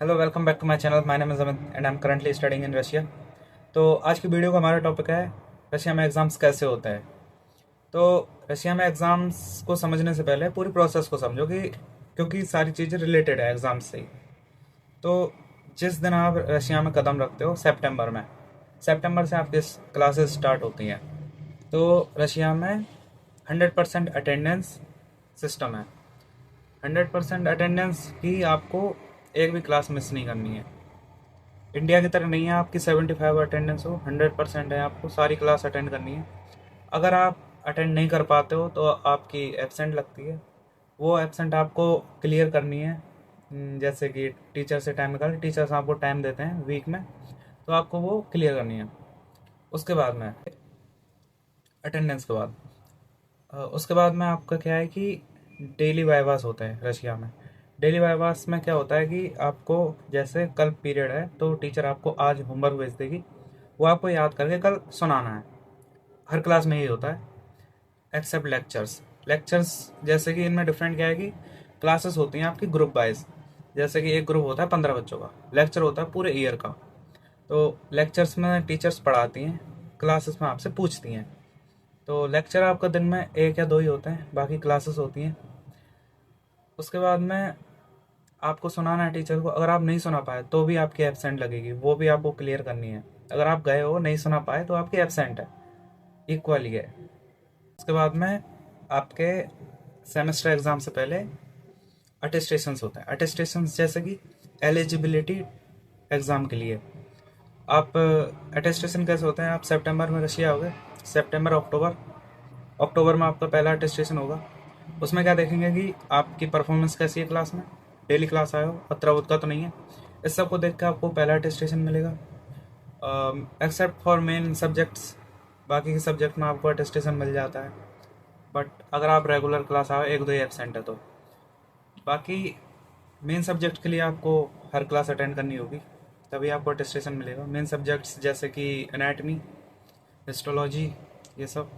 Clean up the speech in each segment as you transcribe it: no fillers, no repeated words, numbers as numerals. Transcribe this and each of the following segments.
Hello, welcome back to my channel. My name is Amit and I am currently studying in Russia. तो आज की video का हमारा topic है रशिया में एग्ज़ाम्स कैसे होते हैं। तो रशिया में एग्ज़ाम्स को समझने से पहले पूरी प्रोसेस को समझो कि क्योंकि सारी चीज़ें रिलेटेड है एग्ज़ाम्स से ही। तो जिस दिन आप रशिया में कदम रखते हो सितंबर से आपकी क्लासेस स्टार्ट होती हैं। तो रशिया में 100% अटेंडेंस सिस्टम है। 100% अटेंडेंस की आपको एक भी क्लास मिस नहीं करनी है। इंडिया की तरह नहीं है आपकी 75 अटेंडेंस हो, 100% है, आपको सारी क्लास अटेंड करनी है। अगर आप अटेंड नहीं कर पाते हो तो आपकी एब्सेंट लगती है। वो एब्सेंट आपको क्लियर करनी है। जैसे कि टीचर से टाइम निकाल, टीचर्स आपको टाइम देते हैं वीक में, तो आपको वो क्लियर करनी है। उसके बाद में अटेंडेंस के बाद उसके बाद में आपका क्या है कि डेली वाइवास होते हैं रशिया में। डेली वाइवास में क्या होता है कि आपको जैसे कल पीरियड है तो टीचर आपको आज होमवर्क भेज देगी, वो आपको याद करके कल सुनाना है। हर क्लास में यही होता है एक्सेप्ट लेक्चर्स। लेक्चर्स जैसे कि इनमें डिफरेंट क्या है कि क्लासेस होती हैं आपकी ग्रुप वाइज। जैसे कि एक ग्रुप होता है 15 बच्चों का, लेक्चर होता है पूरे ईयर का। तो लेक्चर्स में टीचर्स पढ़ाती हैं, क्लासेस में आपसे पूछती हैं। तो लेक्चर आपका दिन में एक या दो ही होते हैं, बाकी क्लासेस होती हैं। उसके बाद में आपको सुनाना है टीचर को। अगर आप नहीं सुना पाए तो भी आपकी एब्सेंट लगेगी, वो भी आपको क्लियर करनी है। अगर आप गए हो नहीं सुना पाए तो आपकी एब्सेंट है, इक्वली है। उसके बाद में आपके सेमेस्टर एग्ज़ाम से पहले अटेस्टेशंस होते हैं। अटेस्टेशंस जैसे कि एलिजिबिलिटी एग्ज़ाम के लिए आप अटेस्टेशन कैसे होते हैं। आप सितंबर में रशिया हो गए, सितंबर अक्टूबर, अक्टूबर में आपका पहला अटेस्टेशन होगा। उसमें क्या देखेंगे कि आपकी परफॉर्मेंस कैसी है क्लास में, डेली क्लास आए हो, अत्रवत का तो नहीं है। इस सब को देख के आपको पहला अटेस्टेशन मिलेगा। एक्सेप्ट फॉर मेन सब्जेक्ट्स, बाकी के सब्जेक्ट में आपको अटेस्टेशन मिल जाता है। बट अगर आप रेगुलर क्लास आओ, एक दो ही एबसेंट है तो बाकी मेन सब्जेक्ट के लिए आपको हर क्लास अटेंड करनी होगी, तभी आपको अटेस्टेशन मिलेगा। मेन सब्जेक्ट्स जैसे कि एनाटमी, हिस्टोलॉजी, ये सब।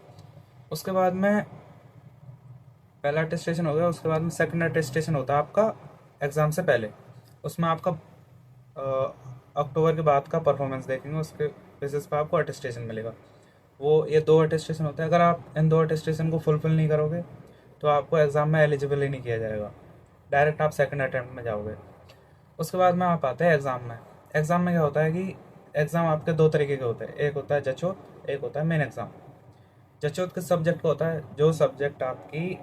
उसके बाद में पहला अटेस्टेशन हो गया। उसके बाद में सेकंड अटेस्टेशन होता है आपका एग्ज़ाम से पहले। उसमें आपका अक्टूबर के बाद का परफॉर्मेंस देखेंगे, उसके बेसिस पे आपको अटेस्टेशन मिलेगा। वो ये दो अटेस्टेशन होते हैं। अगर आप इन दो अटेस्टेशन को फुलफिल नहीं करोगे तो आपको एग्ज़ाम में एलिजिबल ही नहीं किया जाएगा, डायरेक्ट आप सेकंड अटैम्प्ट में जाओगे। उसके बाद में आप आते हैं एग्ज़ाम में। एग्ज़ाम में क्या होता है कि एग्ज़ाम आपके दो तरीके के होते हैं, एक होता है जचोत, एक होता है मेन एग्ज़ाम। जचोत किस सब्जेक्ट का होता है, जो सब्जेक्ट आपकी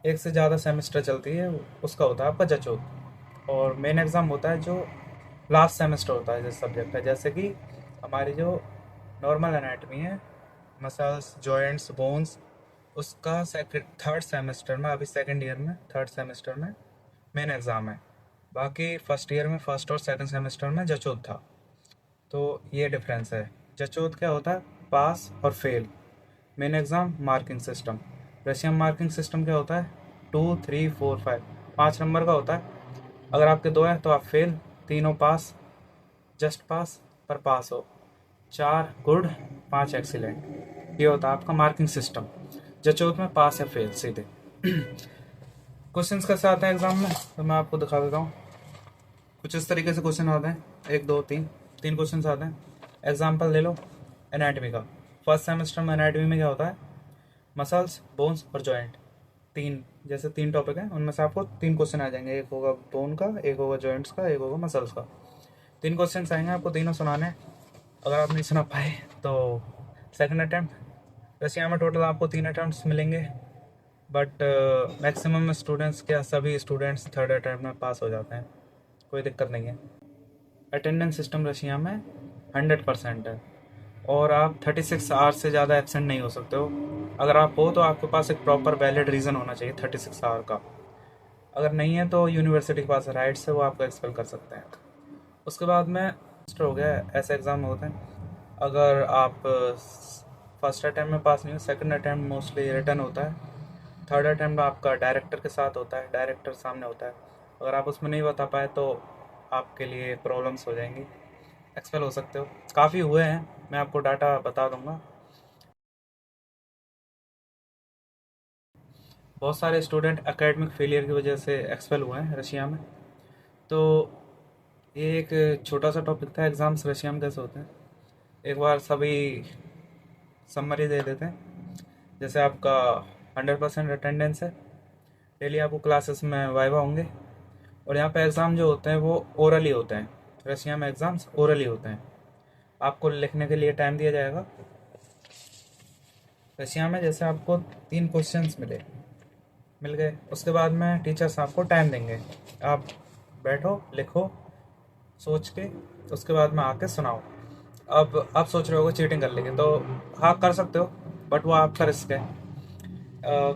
एक से ज़्यादा सेमेस्टर चलती है उसका होता है आपका जचोत। और मेन एग्ज़ाम होता है जो लास्ट सेमेस्टर होता है जिस सब्जेक्ट है, जैसे कि हमारी जो नॉर्मल एनाटमी है, मसल्स, जॉइंट्स, बोन्स, उसका सेकंड थर्ड सेमेस्टर में, अभी सेकंड ईयर में थर्ड सेमेस्टर में मेन एग्ज़ाम है। बाकी फर्स्ट ईयर में फर्स्ट और सेकंड सेमेस्टर में जचोत था। तो ये डिफरेंस है। जचोत क्या होता है, पास और fail. Main exam marking system. Russian marking system क्या होता है, 2 3 4 5, 5 नंबर का होता है। अगर आपके दो हैं तो आप फेल, तीनों पास, जस्ट पास पर पास हो, चार गुड, पांच एक्सीलेंट। ये होता है आपका मार्किंग सिस्टम। जचोत में पास या फेल सीधे। क्वेश्चंस कैसे आते हैं एग्जाम में, तो मैं आपको दिखा देता हूँ। कुछ इस तरीके से क्वेश्चन आते हैं, एक दो तीन, तीन क्वेश्चन आते हैं। एग्जाम्पल ले लो एनाटमी का। फर्स्ट सेमेस्टर में एनाटमी में क्या होता है, मसल्स, बोन्स और जॉइंट। तीन, जैसे तीन टॉपिक हैं, उनमें से आपको तीन क्वेश्चन आ जाएंगे। एक होगा बोन का, एक होगा जॉइंट्स का, एक होगा मसल्स का। तीन क्वेश्चन आएंगे, आपको तीनों सुनाने हैं। अगर आप नहीं सुना पाए तो सेकंड अटैम्प्ट। रशिया में टोटल आपको तीन अटैम्प्ट मिलेंगे, बट मैक्सिमम स्टूडेंट्स, क्या सभी स्टूडेंट्स थर्ड अटैम्प्ट में पास हो जाते हैं, कोई दिक्कत नहीं है। अटेंडेंस सिस्टम रशिया में 100% है, और आप 36 आवर्स से ज़्यादा एबसेंट नहीं हो सकते हो। अगर आप हो तो आपके पास एक प्रॉपर वैलिड रीज़न होना चाहिए 36 आवर का। अगर नहीं है तो यूनिवर्सिटी के पास राइट्स है, वो आपको एक्सपेल कर सकते हैं। उसके बाद में हो गया, ऐसे एग्ज़ाम होते हैं। अगर आप फर्स्ट अटैम्प्ट में पास नहीं हो, सेकंड अटैम्प्ट मोस्टली रिटर्न होता है। थर्ड अटैम्प्ट आपका डायरेक्टर के साथ होता है, डायरेक्टर सामने होता है। अगर आप उसमें नहीं बता पाए तो आपके लिए प्रॉब्लम्स हो जाएंगी, एक्सपेल हो सकते हो। काफ़ी हुए हैं, मैं आपको डाटा बता दूंगा। बहुत सारे स्टूडेंट एकेडमिक फेलियर की वजह से एक्सपेल हुए हैं रशिया में। तो ये एक छोटा सा टॉपिक था, एग्ज़ाम्स रशिया में कैसे होते हैं। एक बार सभी समरी दे देते हैं। जैसे आपका 100% अटेंडेंस है, डेली आपको क्लासेस में वाइवा होंगे, और यहाँ पे एग्ज़ाम जो होते हैं वो ओरली होते हैं। रशिया में एग्ज़ाम्स ओरली होते हैं। आपको लिखने के लिए टाइम दिया जाएगा। रशिया में जैसे आपको 3 क्वेश्चंस मिल गए, उसके बाद में टीचर्स आपको टाइम देंगे। आप बैठो, लिखो सोच के, उसके बाद में आके सुनाओ। अब आप सोच रहे हो चीटिंग कर लेंगे, तो हाँ कर सकते हो, बट वो आपका रिस्क है।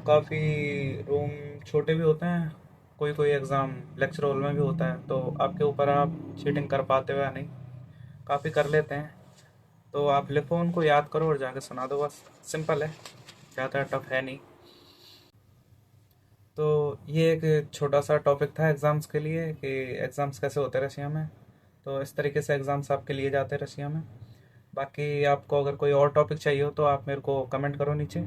काफ़ी रूम छोटे भी होते हैं, कोई कोई एग्ज़ाम लेक्चर हॉल में भी होता है, तो आपके ऊपर आप चीटिंग कर पाते हो या नहीं। काफ़ी कर लेते हैं, तो आप लिखो, उनको याद करो और जाके सुना दो, बस सिंपल है, ज़्यादा टफ है नहीं। तो ये एक छोटा सा टॉपिक था एग्ज़ाम्स के लिए कि एग्ज़ाम्स कैसे होते हैं रशिया में। तो इस तरीके से एग्ज़ाम्स आपके लिए जाते हैं रशिया में। बाकी आपको अगर कोई और टॉपिक चाहिए हो तो आप मेरे को कमेंट करो नीचे,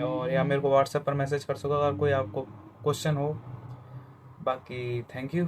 और या मेरे को व्हाट्सएप पर मैसेज कर सको अगर कोई आपको क्वेश्चन हो। बाकी थैंक यू।